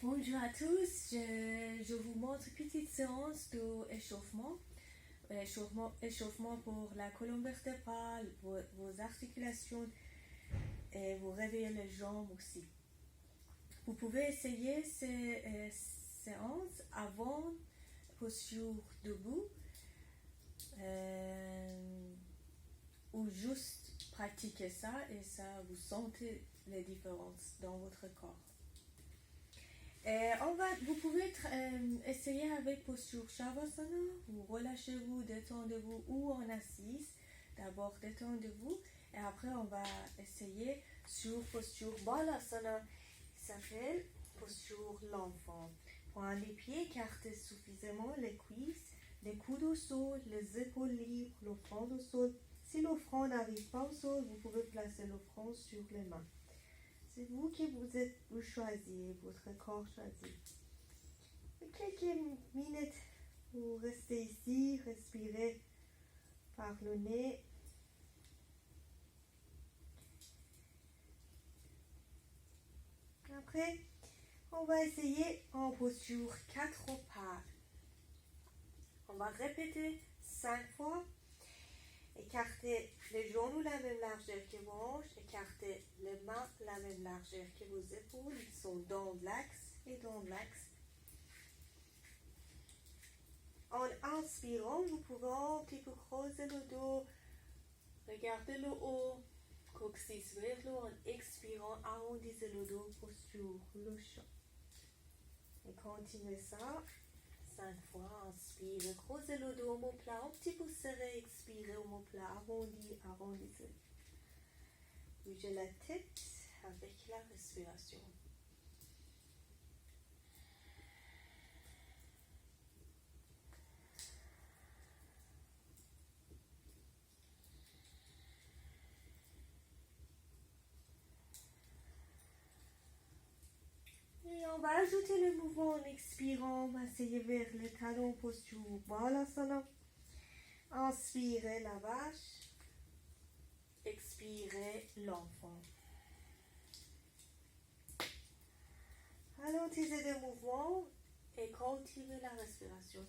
Bonjour à tous, je vous montre une petite séance d'échauffement. Échauffement pour la colonne vertébrale, vos articulations et vous réveillez les jambes aussi. Vous pouvez essayer ces séances avant posture debout ou juste pratiquer ça et ça vous sentez les différences dans votre corps. Vous pouvez essayer avec posture Shavasana, vous relâchez-vous, détendez-vous ou en assise. D'abord détendez-vous et après on va essayer sur posture Balasana qui s'appelle posture l'enfant. Point les pieds, écartez suffisamment les cuisses, les coudes au sol, les épaules libres, l'offrande au sol. Si l'offrande n'arrive pas au sol, vous pouvez placer l'offrande sur les mains. C'est vous qui vous choisissez, votre corps choisit. Quelques minutes, vous restez ici, respirez par le nez. Après, on va essayer en posture 4 pas. On va répéter 5 fois. Écartez les genoux la même largeur que vos hanches, écartez les mains la même largeur que vos épaules, ils sont dans l'axe et dans l'axe. En inspirant, vous pouvez un petit peu creuser le dos, regardez le haut, coccyx vers le haut. En expirant, arrondissez le dos, posture le chat. Et continuez ça. 5 fois, inspirez, creusez le dos, omoplate, un petit peu serré, expirez, omoplate, arrondissez. Bougez la tête avec la respiration. Et on va ajouter le mouvement en expirant, on va essayer vers le talon, posture Balasana. Inspirez la vache, expirez l'enfant. Ralentissez les mouvements et continuez la respiration.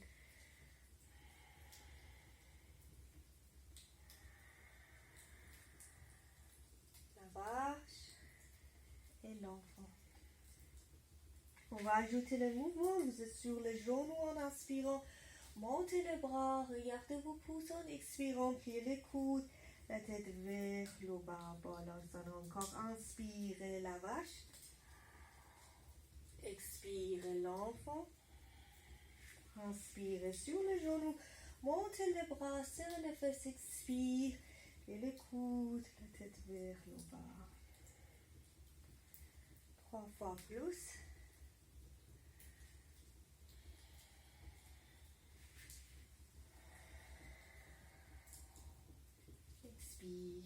La vache et l'enfant. On va ajouter le mouvement, vous êtes sur les genoux en inspirant. Montez les bras, regardez vos pouces en expirant, pliez les coudes, la tête vers le bas, balançant encore. Inspirez la vache, expirez l'enfant, inspirez sur les genoux, montez les bras, serrez les fesses, expire, pliez les coudes, la tête vers le bas. 3 fois plus. Expire.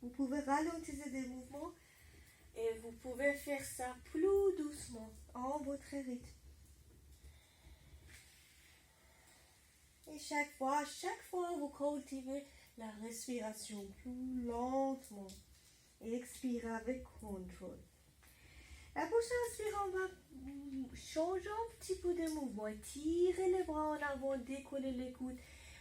Vous pouvez ralentir des mouvements et vous pouvez faire ça plus doucement, en votre rythme. Et chaque fois, vous cultivez la respiration plus lentement. Et expirez avec contrôle. La prochaine inspire, on va changer un petit peu de mouvement. Tirez les bras en avant, décollez les coudes,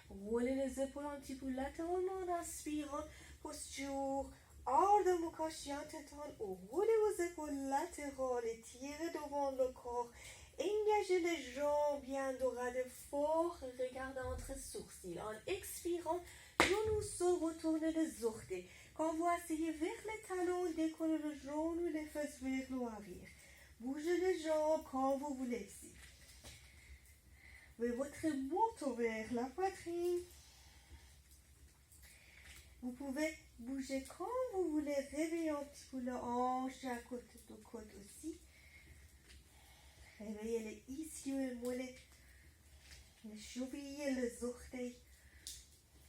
roulez les épaules un petit peu latéralement en inspirant. Posture Ardha Mukha Shantaton, roulez vos épaules latérales et tirez devant le corps. Engagez les jambes bien dorées fort, regardez entre sourcils. En expirant, genoux sont retournez les orteils. Quand vous asseyez vers les talons, décollez le genou, les fesses vers l'arrière. Bougez les jambes quand vous voulez ici. Votre menton vers la poitrine. Vous pouvez bouger quand vous voulez, réveiller un petit peu le hanche à côté de côte aussi. Réveillez les ischios et mollets, les chevilles, les orteils.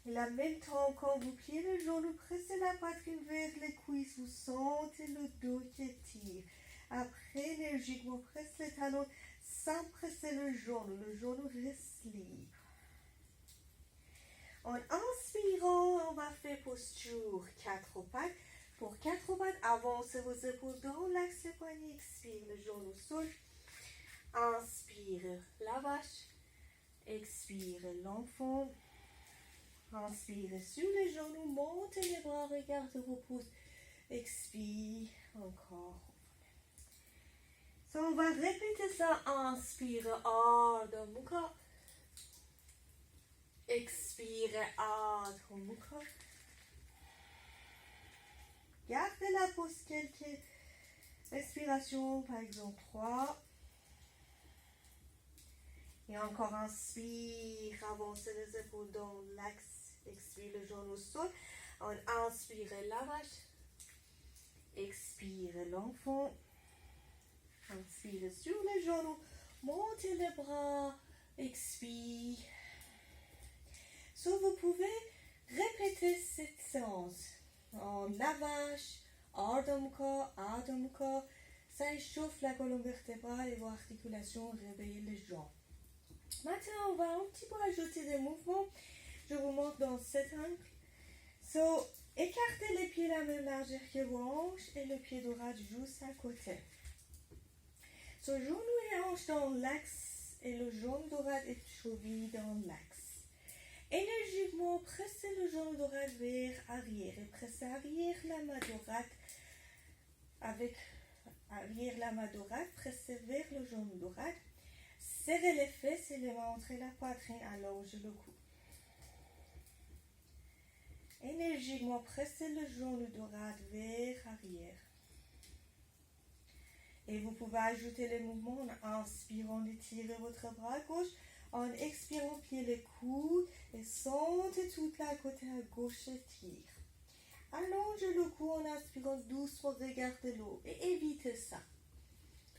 Et en même temps, quand vous pliez le genou, pressez la poitrine vers les cuisses, vous sentez le dos qui étire. Après, énergiquement, pressez les talons sans presser le genou reste libre. En inspirant, on va faire posture 4 pattes. Pour 4 pattes, avancez vos épaules dans l'axe des poignets, expire le genou au sol. Inspire la vache, expire l'enfant. Inspire sur les genoux, montez les bras, regardez vos pouces. Expire encore. So, on va répéter ça. Inspire, Ardha Mukha. Expire, Ardha Mukha. Gardez la pause quelques respirations, par exemple 3. Et encore inspire, avancez les épaules dans l'axe, expire le genou au sol. On inspire la vache, expire l'enfant, inspire sur les genoux, montez les bras, expire. So, vous pouvez répéter cette séance en la vache, Ardha Mukha, Ardha Mukha. Ça échauffe la colonne vertébrale et vos articulations, réveillez les jambes. Maintenant, on va un petit peu ajouter des mouvements. Je vous montre dans cet angle. So, écartez les pieds la même largeur que vos hanches et le pied droit juste à côté. So, genou et hanche dans l'axe et le genou droit et cheville dans l'axe. Énergiquement, pressez le genou droit vers arrière et pressez arrière la main droite avec arrière la main droite, pressez vers le genou droit. Serrez les fesses et les mains entre la poitrine, allongez le cou. Énergiquement, pressez le genou droit vers arrière. Et vous pouvez ajouter les mouvements en inspirant, étirez votre bras gauche. En expirant, pliez les coudes et sentez toute la côté à gauche étire. Allongez le cou en inspirant doucement, regardez l'eau et évitez ça.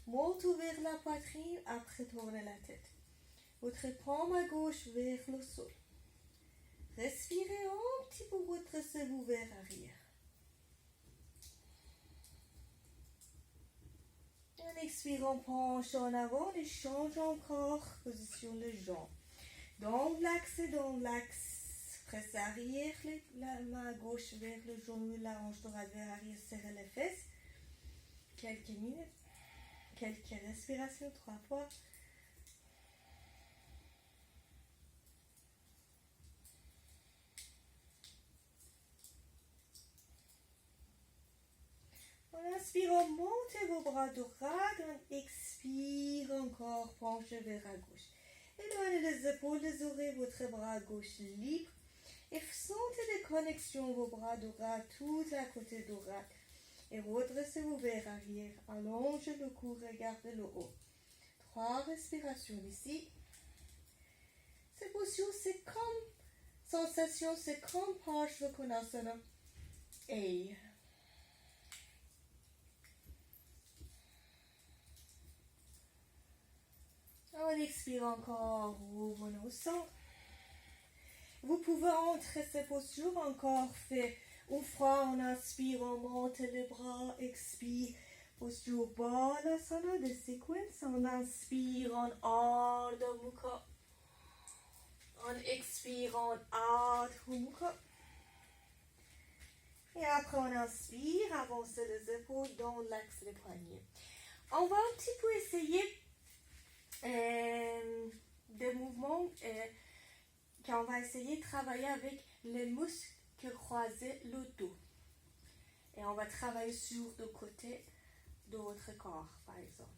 Montez vers la poitrine, après tournez la tête. Votre paume à gauche vers le sol. Respirez un petit peu, redressez-vous vers arrière. En expirant, penchez en avant et changez encore position des jambes. Dans l'axe, pressez arrière, la main gauche vers le genou, la hanche droite vers arrière, serrez les fesses. Quelques minutes. Quelques respirations, 3 fois. En inspirant, montez vos bras droits. En expire encore, penchez vers à gauche. Éloignez les épaules, les oreilles, votre bras gauche libre. Et sentez des connexions, vos bras droits, tout à côté droit. Et redressez-vous vers arrière. Allongez le cou, regardez le haut. 3 respirations ici. Cette position, c'est comme sensation, c'est comme Parshvakonasana. Et on expire encore, revenez au centre. Vous pouvez entrer cette posture encore faire une fois en inspirant, montez les bras, expire. Posture Balasana de séquence en inspirant Ardha Mukha. En expirant Ardha Mukha. Et après on inspire, avancez les épaules dans l'axe des poignets. On va un petit peu essayer des mouvements qu'on va essayer de travailler avec les muscles qui croisent le dos. Et on va travailler sur le côté de votre corps, par exemple.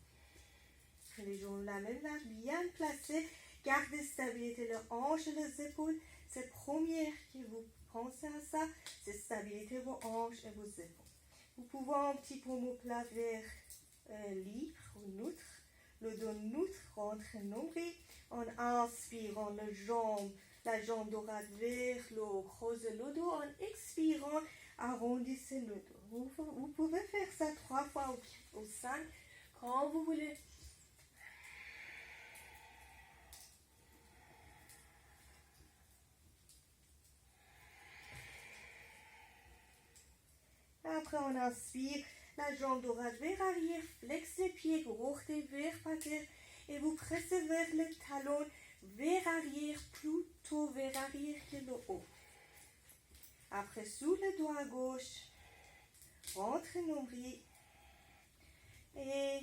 Les jambes la même large, bien placées. Gardez stabilité, les hanches et les épaules. C'est première que vous pensez à ça, c'est stabilité vos hanches et vos épaules. Vous pouvez un petit peu plat vers libre ou neutre. Le dos neutre, rentre nombril. En inspirant la jambe droite vers le haut, creusez le dos. En expirant, arrondissez le dos. Vous pouvez faire ça 3 fois ou 5 quand vous voulez. Après, on inspire la jambe droite vers arrière, flex les pieds, gros orteil vers par terre et vous pressez vers le talon vers arrière, plutôt vers arrière que le haut. Après, sous le doigt gauche, rentrez nombril et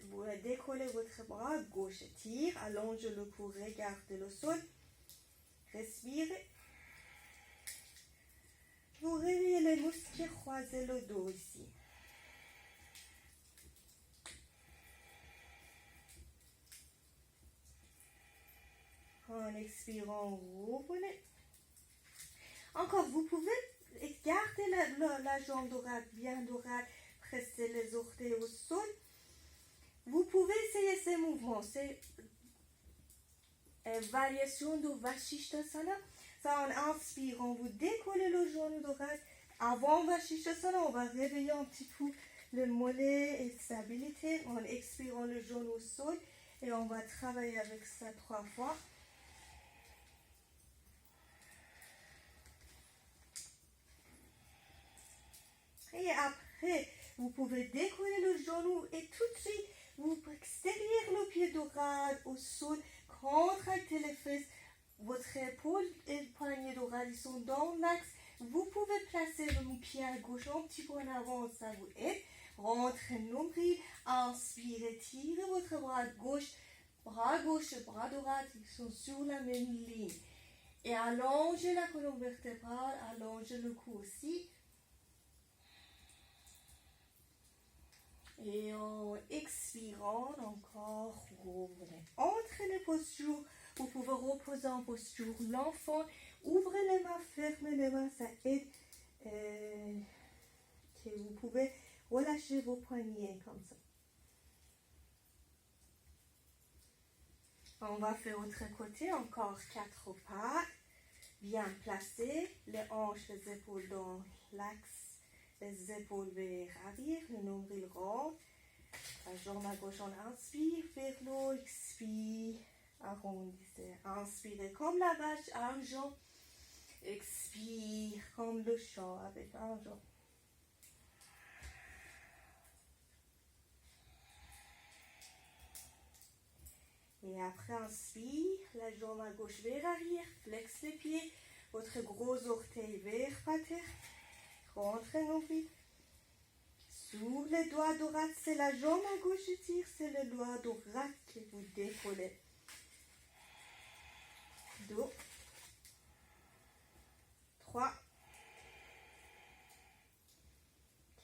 vous décollez votre bras gauche, tire, allonge le cou, regardez le sol, respirez. Vous réveillez les muscles, croisez le dos ici. En expirant, revenez. Encore, vous pouvez garder la jambe droite, bien droite, presser les orteils au sol. Vous pouvez essayer ces mouvements. C'est une variation de Vasishtasana. Ça, en inspirant, vous décollez le genou droit. Avant Vasishtasana, on va réveiller un petit peu le mollet et stabilité. En expirant le genou au sol. Et on va travailler avec ça 3 fois. Et après, vous pouvez décoller le genou et tout de suite, vous extérieur le pied droit au sol, contractez les fesses, votre épaule et le poignet droit, ils sont dans l'axe. Vous pouvez placer le pied à gauche un petit peu en avant, ça vous aide. Rentrez nombril, inspirez, tirez votre bras gauche et bras droit, ils sont sur la même ligne. Et allongez la colonne vertébrale, allongez le cou aussi. Et en expirant encore, revenez. Entre les postures, vous pouvez reposer en posture l'enfant. Ouvrez les mains, fermez les mains, ça aide. Que vous pouvez relâcher vos poignets comme ça. On va faire l'autre côté, encore 4 pas. Bien placés, les hanches, les épaules dans l'axe. Les épaules vers arrière, le nombril rentre. La jambe à gauche, on inspire vers l'eau, expire, arrondissez. Inspirez comme la vache, un jambe. Expire comme le chat avec un jambe. Et après, inspire, la jambe à gauche vers arrière, flex les pieds, votre gros orteil vers par terre. Rentrez nombril. Sous les doigts droits, c'est la jambe à gauche qui tire, c'est le doigt droit que vous décollez. 2, 3,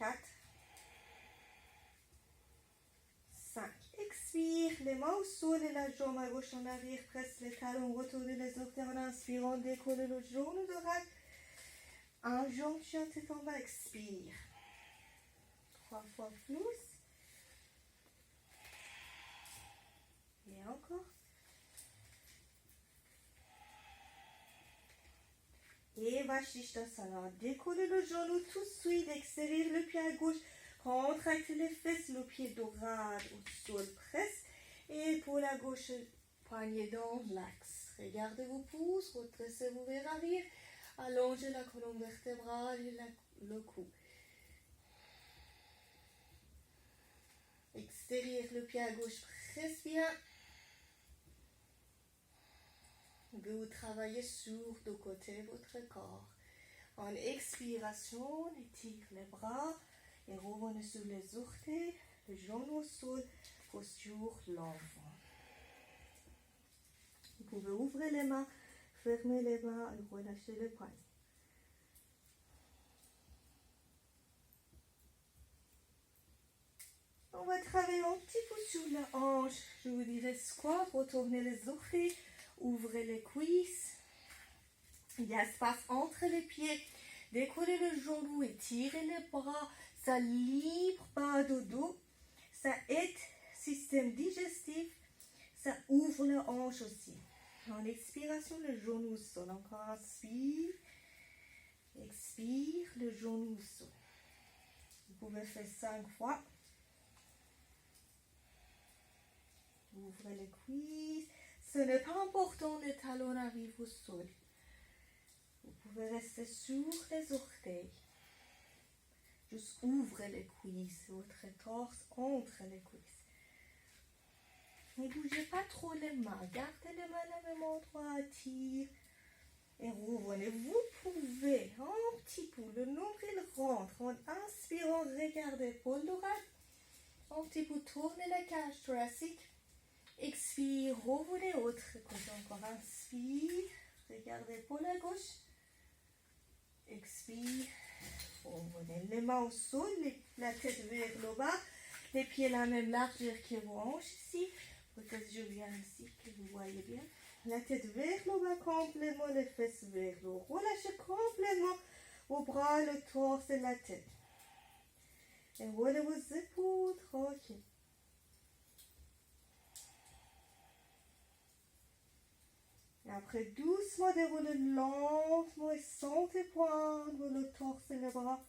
4, 5. Expire, les mains au sol et la jambe à gauche en arrière, presse les talons, retournez les orteils en inspirant, décollez le genou droit. Injonction tête en bas, expire. 3 fois plus. Et encore. Et Vasishtasana. Décollez le genou tout de suite, extérieur le pied à gauche. Contractez les fesses, le pied droit au sol, presse. Et pour la gauche, poignet dans l'axe. Regardez vos pouces, redressez-vous vers arrière. Allongez la colonne vertébrale et le cou. Extérieur le pied à gauche, presse bien. Vous travaillez sur deux côtés de votre corps. En expiration, étire les bras et revenez sur les orteils, les genoux au sol, posture l'enfant. Vous pouvez ouvrir les mains, fermer les mains et relâcher les poings. On va travailler un petit peu sur la hanche. Je vous dirai squat, retournez les orteils, ouvrez les cuisses. Il y a espace entre les pieds. Décollez le genou et tirez les bras. Ça libre pas de dos. Ça aide le système digestif. Ça ouvre la hanche aussi. En expiration, le genou au sol. Encore inspire. Expire, le genou au sol. Vous pouvez faire 5 fois. Ouvrez les cuisses. Ce n'est pas important, les talons arrivent au sol. Vous pouvez rester sur les orteils. Juste ouvrez les cuisses, votre torse entre les cuisses. Ne bougez pas trop les mains, gardez les mains à même endroit, tire. Et revenez, vous pouvez un petit peu, le nombril rentre, en inspirant, regardez l'épaule droite, un petit peu tournez la cage thoracique, expire, revenez autre côté encore, inspire, regardez l'épaule à gauche, expire, revenez les mains au sol, la tête vers le bas, les pieds la même largeur que vos hanches ici, peut-être je viens ici, que vous voyez bien. La tête vers le bas complètement, les fesses vers le haut. Relâchez complètement vos bras, le torse et la tête. Et roulez vos épaules tranquille. Et après, doucement déroulez lentement et sentez poindre le torse et les bras.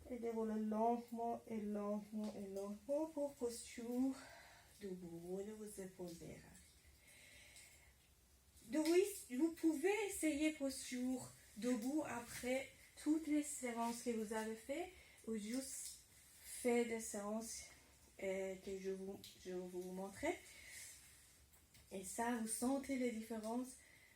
Et déroulez lentement et lentement et lentement pour posture debout. Roulez vos épaules vers l'arrière. Oui, vous pouvez essayer posture debout après toutes les séances que vous avez fait ou juste faire des séances que je vous montrer. Et ça, vous sentez les différences,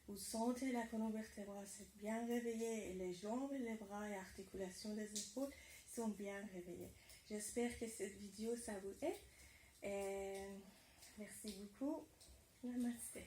vous sentez la colonne vertébrale, c'est bien réveillé et les jambes, les bras et articulations des épaules sont bien réveillées. J'espère que cette vidéo, ça vous aide. Et merci beaucoup. Namaste.